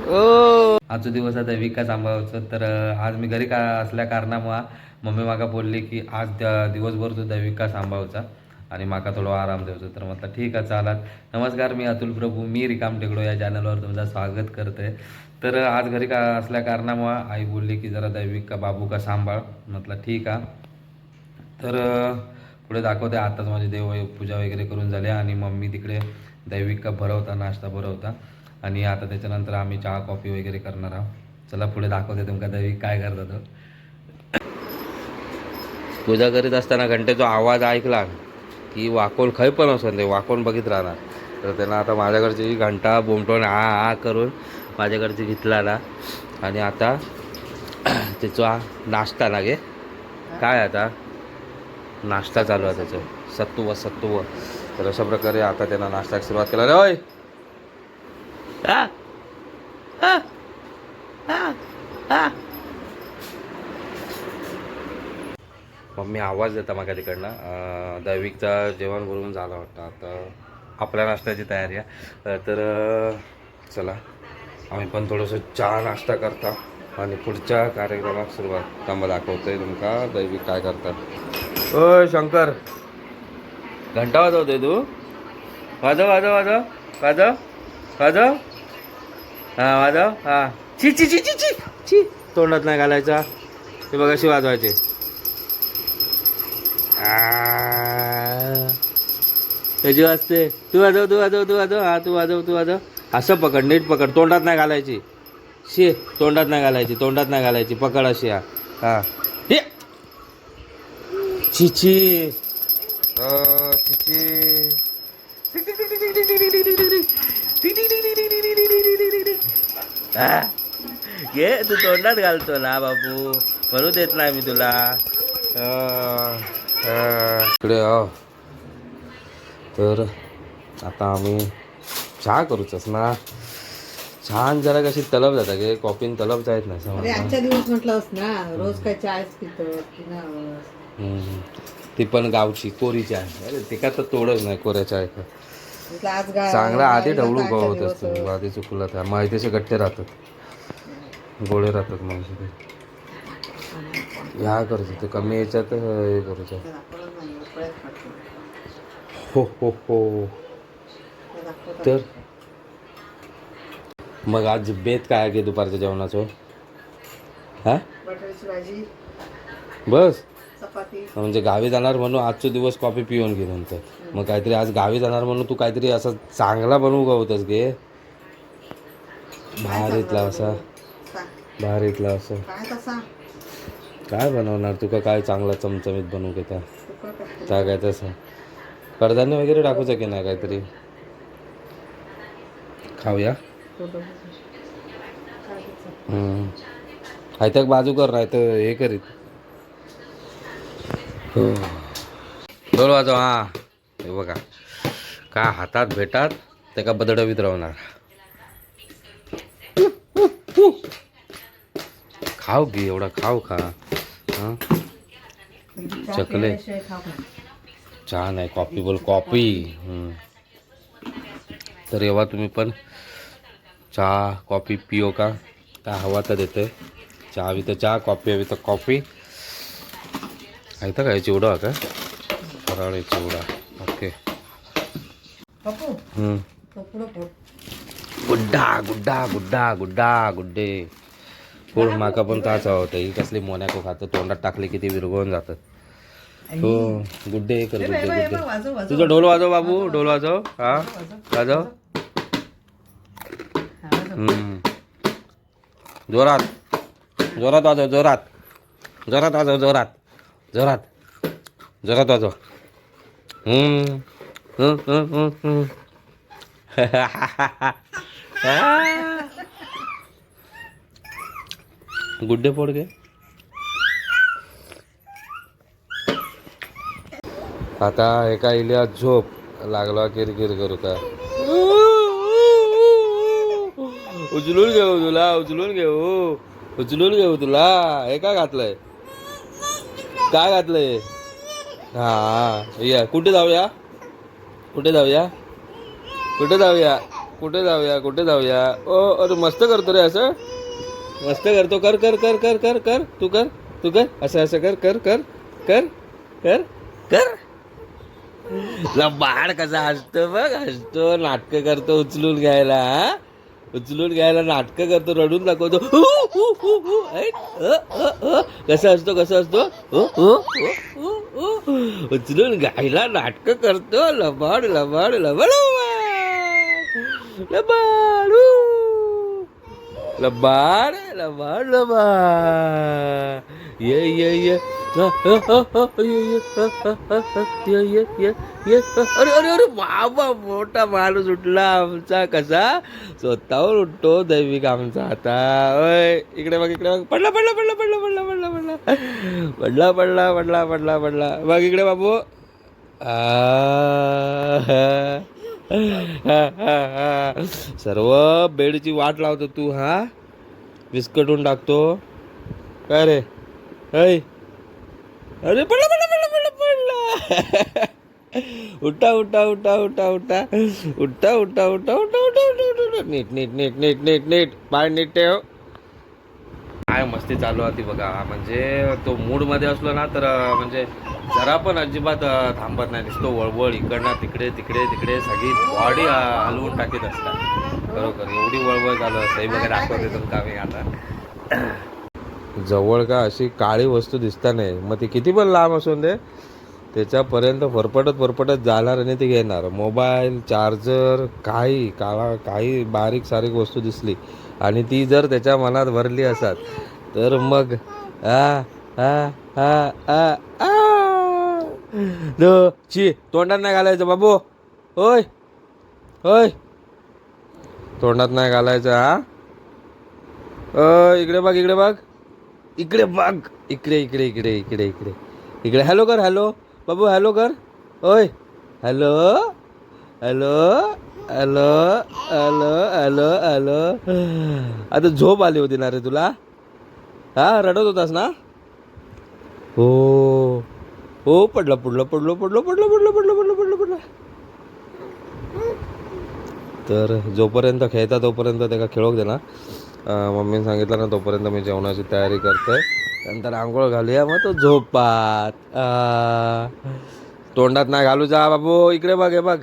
ओ आजचा दिवस आहे दैविका सांभाळायचं. तर आज मी घरी का असल्या कारणामुळं मम्मी माका बोलली की आज दिवसभर तू दैविका सांभाळायचा आणि माका थोडं आराम द्यायचं. तर म्हटलं ठीक आहे चालत. नमस्कार, मी अतुल प्रभू, मी रिकाम टेकडो या चॅनलवर तुमचं स्वागत करते. तर आज घरी का असल्या कारणामुळं आई बोलली की जरा दैविका बाबू का सांभाळ. म्हटलं ठीक आहे. तर पुढे दाखवते. आताच माझी देव पूजा वगैरे करून झाली आणि मम्मी तिकडे दैविका भरवता, नाश्ता भरवता आणि आता त्याच्यानंतर आम्ही चहा कॉफी वगैरे करणार आहोत. चला पुढे दाखवते तुमका दैविक काय करतात. पूजा करीत असताना घंटेचा आवाज ऐकला की वाकोन खय पण असं ते वाकोन बघित राहणार. तर त्यांना आता माझ्याकडची घंटा बोमटोन आ करून माझ्याकडची घेतला ना आणि आता त्याचा नाश्ता लागे काय आता नाश्ता चालू आहे त्याचं सत्तू. तर अशा प्रकारे आता त्यांना नाश्त्याला सुरुवात केला रे. होय मम्मी आवाज देता मागा तिकडनं. दैविकचा जेवण बोलून झाला वाटतं. आता आपल्या नाश्त्याची तयारी आहे. तर चला आम्ही पण थोडंसं चहा नाश्ता करता आणि पुढच्या कार्यक्रमात सुरुवात थांबा दाखवतोय तुमका दैविक काय करतात. ओ शंकर घंटा वाजवतोय तू. वाजव हां वाजव हां. ची ची ची ची ची ची तोंडात नाही घालायचा. ते बघ अशी वाजवायचे. त्याची वाजते. तू वाजव हां तू वाजव. असं पकड, नीट पकड, तोंडात नाही घालायची. शी तोंडात नाही घालायची पकड अशी. हां हे चिची चिची घे तू तोंडात घालतो ना बाबू, म्हणू देत नाही मी तुला. इकडे तर आता आम्ही चहा करूच ना. छान जरा कशी तलब जाता गे कॉफीन तलब जायत नाही. आजच्या दिवस म्हटलंस ना रोज काय चायच पितो. ती पण गावची कोरी चाय. अरे ते का तर तोडच नाही कोऱ्या चाय का चांगला आधी ढवळू होत असतो. आधी चुकला त्या माहितीचे गट्टे राहतात, गोळे राहतात. मग ह्या करायचं ते कमी याच्यात हे करायचं. हो तर मग आज बेत काय आहे की दुपारच्या जेवणाचं. हा बटाट्याची भाजी बस. चपाती. म्हणजे गावी जाणार म्हणून आजचा दिवस कॉफी पिऊन घे नंतर. मग काहीतरी आज गावी जाणार म्हणून तू काहीतरी असं चांगला बनवू का होतस गे. भारीतला असं काय बनवणार तुका. काय चांगला चमचमीत बनवू घेता काय काय तसं कडधान्य वगैरे टाकूचं की नाही काहीतरी खाऊया. हायत्याक बाजू कर नाही तर हे करीत. ढोल वाजव. हां हे बघा काय हातात भेटात ते का बदडवीत राहणार. खाऊ घे एवढा खाऊ खा. हां चकले चहा नाही कॉफी बोल कॉफी. तर एव्हा तुम्ही पण चहा कॉफी पिओ का काय हवा तर देते. चहा हवी तर चहा, कॉफी हवी तर कॉफी. आहे तर काय चिवडा का फराळ चिवडा. ओके गुड्डे फूड माका पण ताच आवडतं. ही कसली मोन्याको खातं तोंडात टाकले की ते विरघळून जातात. हो गुड्डे कर गुड्डे. तुझं ढोल वाजव बाबू, ढोल वाजव. हा वाजव जोरात वाजव. जोरात वाजव. गुड्डे फोड गे. आता एका इलिया झोप लागला किरकिर करू का. उचलून घेऊ तुला. हे काय घातलंय हा या कुठे जाऊया. कुठे जाऊया कुठे जाऊया? ओ अरे मस्त करतो रे असं, मस्त करतो. कर कर कर कर कर कर तू कर असं असं कर कर कर कर कर कर. बाळ कसा हसतो बघ, हसतो, नाटकं करतो उचलून घ्यायला. हा? उचलून घ्यायला नाटकं करतो, रडून दाखवतो. कसं असतो कसं असतो? उचलून घ्यायला नाटकं करतो. लबाड लबाड लबाड लबाड लबाड लबाड लबाड. ये ये ये अरे अरे अरे बाबा, मोठा माणूस उठला आमचा. कसा स्वतःवर उठतो दैविक आमचा आता. ओय इकडे बघ इकडे बघ. पडला पडला पडला पडला पडला पडला पडला पडला पडला पडला पडला पडला. बघ इकडे बाबू. सर्व बेडची वाट लावतो तू. हा विस्कटून टाकतो काय रे? अरे पडला पडला पडला पडला पडला. उठा उठा उठा उठा उठा उठा उठा उठा उठा उठा उठा. नीट नीट नीट नीट नीट नीट पाय नीट ठेव. काय मस्ती चालू होती बघा. म्हणजे तो मूड मध्ये असलो ना तर म्हणजे जरा पण अजिबात थांबत नाही. दिसतो वळवळ इकडनं तिकडे तिकडे तिकडे सगळी बॉडी हलवून टाकीत असतात. बरोबर एवढी वळवळ चालू असते. बघा दाखवते तुमका मी आता. जवळ का अशी काळी वस्तू दिसता नाही, मग ती किती पण लांब असून दे त्याच्यापर्यंत फरफटत जाणार आणि ते घेणार. मोबाईल चार्जर काही बारीक सारीक वस्तू दिसली आणि ती जर त्याच्या मनात भरली असतात तर मग तोंडात नाही घालायचं बाबू. होय होय तोंडात नाही घालायचं. इकडे बघ इकडे बघ इकडे बघ इकडे इकडे इकडे इकडे इकडे इकडे. हॅलो कर. हॅलो बाबू हॅलो कर. ओय hello hello hello hello hello hello. आता झोप आली होती ना रे तुला? हा रडत होतास ना? हो हो पडला पडलं पडलो पडलो पडलो पडलो पडलो पडलो पडलो पडलो. तर जोपर्यंत खेळता तोपर्यंत त्याला खेळू दे ना. मम्मीने सांगितलं ना तोपर्यंत मी जेवणाची तयारी करते. नंतर आंघोळ घालूया मग तो झोपात. तोंडात नाही घालू जा बाबू. इकडे बघ हे बघ.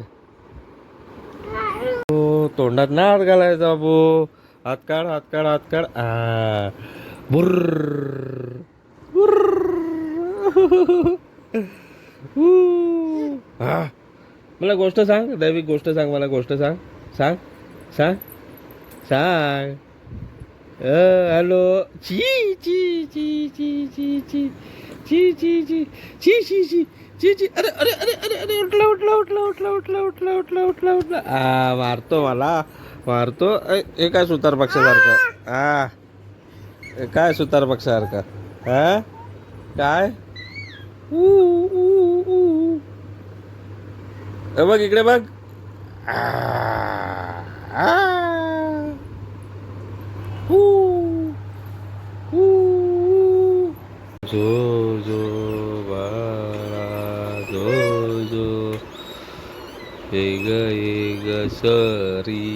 तोंडात नाही हात घालायचा बाबू. हात काढ हात काढ हात काढ. बुर्र मला गोष्ट सांग. दैविक गोष्ट सांग. मला गोष्ट सांग. सांग सांग सांग. हॅलो. ची ची ची ची ची ची ची ची ची ची ची ची ची ची. अरे अरे अरे अरे अरे उठला उठला उठला उठला उठला उठला उठला उठला उठला. मारतो मला मारतो. हे काय सुतार पक्षासारखं? काय सुतार पक्षासारखं? काय बघ इकडे बघ. जो जो बाळा जो जो एक सरी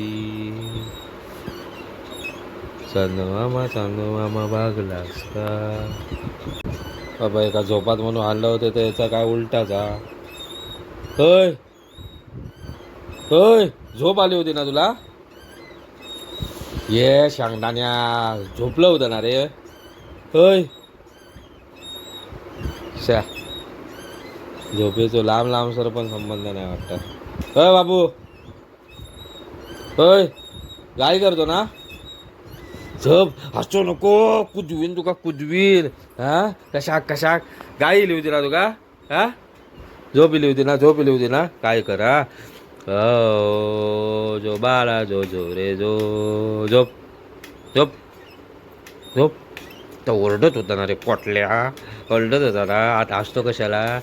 चांदमामा भागलास का? बाबा एका झोपात म्हणून आणलं होतं तर याचा काय उलटाचा. होय होय झोप आली होती ना तुला? ये शांगदान्या झोपलं होतं ना रे? होय शा झोपेचो लांब लांब सर पण संबंध नाही वाटत. होय बाबू होय गाई करतो ना? झोप हसू नको. कुजवीन तुका कुजवीन. कशाक कशाक गाई इली होती ना तुका? झोप इली होती ना? झोप इली होती ना? काय कर. जो बाळा जो जो रे जो झोप झोप झोप. तर ओरडत होता ना रे पोटल्या. ओरडत होता ना. आता हसतो कशाला?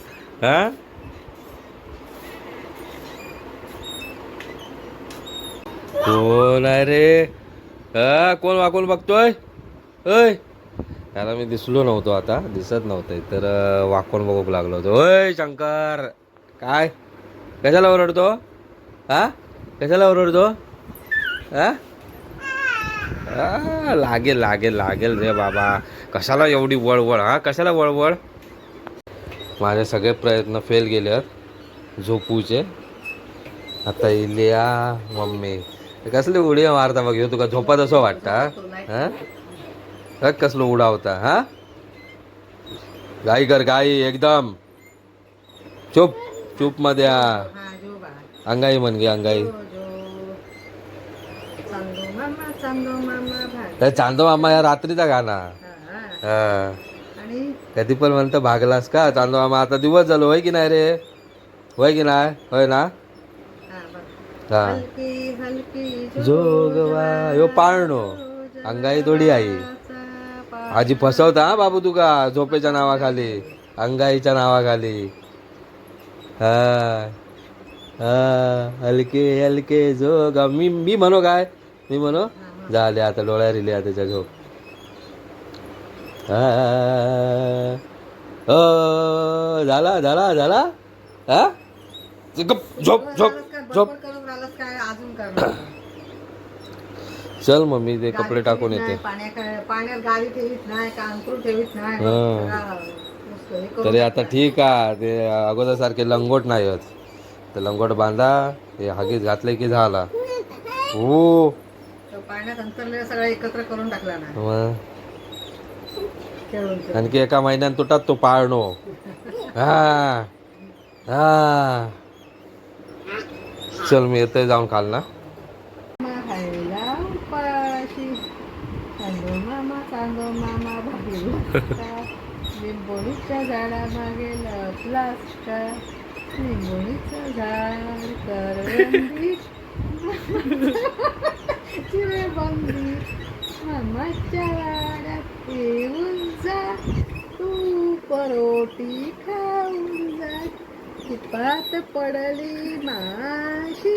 कोण आहे रे? कोण वाकून बघतोय? होय त्याला मी दिसलो नव्हतो. आता दिसत नव्हतं तर वाकून बघू लागलो होतो. होय शंकर काय कशाला ओरडतो? कशाला ओरडतो? हा? लागेल लागेल लागेल रे बाबा. कशाला एवढी वळवळ हा, कशाला वळवळ. माझे सगळे प्रयत्न फेल गेलेत झोपूचे. आता इलिया मम्मी कसले उडी मारता बघ. ह्यो तुका झोपत असं वाटता हा? बघ कसलो उडा होता हा. गाई कर गाई एकदम चुप चुप मध्ये हा. हा जो बाळा अंगाई म्हण गे अंगाई. जो चांदो मामा भाग त्या चांदो मामा या रात्रीचा गाणा. हा. हा आणि कधी पण म्हणतं भागलास का चांदो मामा. आता दिवस झालो होय की नाही रे. होय की नाही होय ना. हा बघ. हा हलकी हलकी जोगवा यो पाळणो अंगाई थोडी आई. आजी फसवता हा बाबू तुका झोपेच्या नावाखाली अंगाईच्या नावाखाली. हा हा हलके हलके जोग. मी म्हणू काय मी म्हणू. झाले आता डोळ्या रिले आता त्याच्या झोप. हा झाला झाला झाला हा. गप झोप झोप झोप. करत राहिलास काय अजून करणार चल मम्मी ते कपडे टाकून येते. पाण्यात गाडी ठेवीत नाही का अंकुर ठेवीत नाही तरी आता ठीक आहे. ते अगोदर सारखे लंगोट नाही होत. ते लंगोट बांधा हे हगीज घातले की झाला. हो पाण्यात अंतरलेलं सगळं एकत्र करून टाकला ना मग खेळून आणखी एका महिन्यात तुटात तो पाळणो. हा हा चल मी येतोय जाऊन खाल ना. खायला उपाशी कांदो मामा भागेल लिंबोळीच्या झाडामागे लपलास का. लिंबोळीचं झाड करवंदी चिरेबंदी मामाच्या वाड्यात येऊन जा. तू परोटी खाऊन जा. चिपात पडली माशी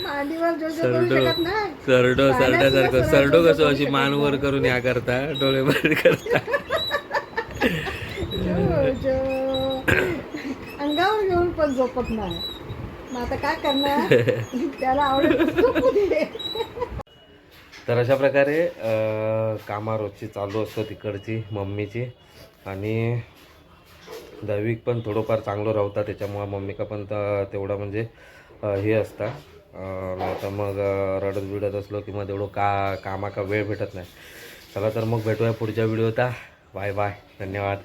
मांडीवर जो जो करू शकत नाही. सरडो सरड्यासारखं सरडो कसं अशी मान वर करून या करता डोळे बंद करता. जो अंगावर घेऊन पण झोपत नाही. मग आता काय करणार त्याला आवडत. तर अशा प्रकारे कामा रोजची चालू असतं तिकडची मम्मीची. आणि दैविक पण थोडंफार चांगलं राहतात त्याच्यामुळं मम्मीका पण तेवढा म्हणजे हे असता. तर मग रडत बिडत असलो की मग तेवढं कामाका वेळ भेटत नाही. चला तर मग भेटूया पुढच्या व्हिडिओता. बाय बाय धन्यवाद.